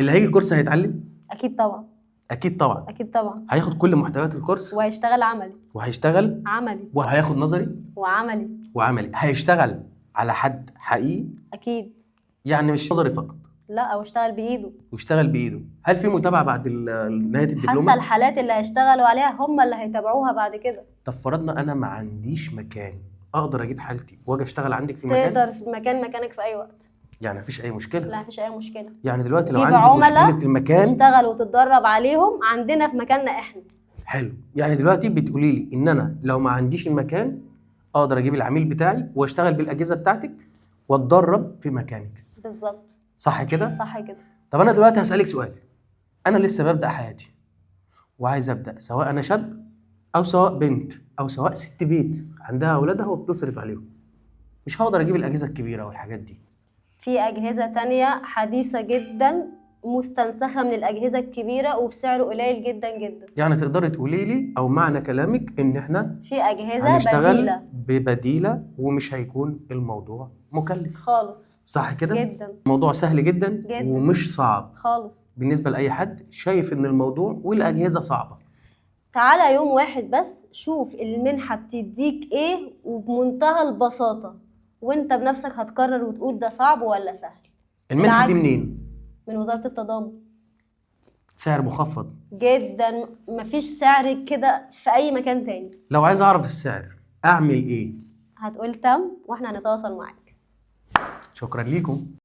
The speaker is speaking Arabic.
اللي هيجي الكورس هيتعلم؟ اكيد طبعا. اكيد طبعا. اكيد طبعا. هياخد كل محتويات الكورس وهيشتغل عملي. وهيشتغل عملي. وهياخد نظري وعملي. وعملي. هيشتغل على حد حقيقي؟ اكيد. يعني مش نظري فقط. لا، او اشتغل بايده. واشتغل بايده. هل في متابعه بعد نهايه الدبلومه؟ حتى الحالات اللي هيشتغلوا عليها هم اللي هيتابعوها بعد كده. طب فرضنا انا ما عنديش مكان اقدر اجيب حالتي واجي اشتغل عندك في المكان؟ تقدر في مكانك في اي وقت. يعني مفيش اي مشكله؟ لا، مفيش اي مشكله. يعني دلوقتي لو تجيب عندي عملاء مشكله المكان تشتغل وتتدرب عليهم عندنا في مكاننا احنا. حلو. يعني دلوقتي بتقولي لي ان انا لو ما عنديش المكان اقدر اجيب العميل بتاعي واشتغل بالاجهزه بتاعتك واتدرب في مكانك. بالظبط. صح كده؟ صح كده. طب انا دلوقتي هسالك سؤال. انا لسه ببدا حياتي وعايز ابدا، سواء انا شاب او سواء بنت او سواء ست بيت عندها اولادها وبتصرف عليهم، مش هقدر اجيب الاجهزه الكبيره والحاجات دي. في اجهزه تانية حديثه جدا مستنسخه من الاجهزه الكبيره وبسعر قليل جدا جدا. يعني تقدري تقولي لي او معنى كلامك ان احنا في اجهزه هنشتغل بديله ببديله ومش هيكون الموضوع مكلف. خالص. صح كده؟ جدا. الموضوع سهل جدا جدا. ومش صعب خالص. بالنسبه لاي حد شايف ان الموضوع والاجهزه صعبه. تعالى يوم واحد بس شوف المنحه بتديك ايه وبمنتهى البساطه، وانت بنفسك هتقرر وتقول ده صعب ولا سهل. المنحه دي بالعكس. منين؟ من وزاره التضامن. سعر مخفض جدا، مفيش سعر كده في اي مكان تاني. لو عايز اعرف السعر اعمل ايه؟ هتقول تم واحنا هنتواصل معاك. شكرا ليكم.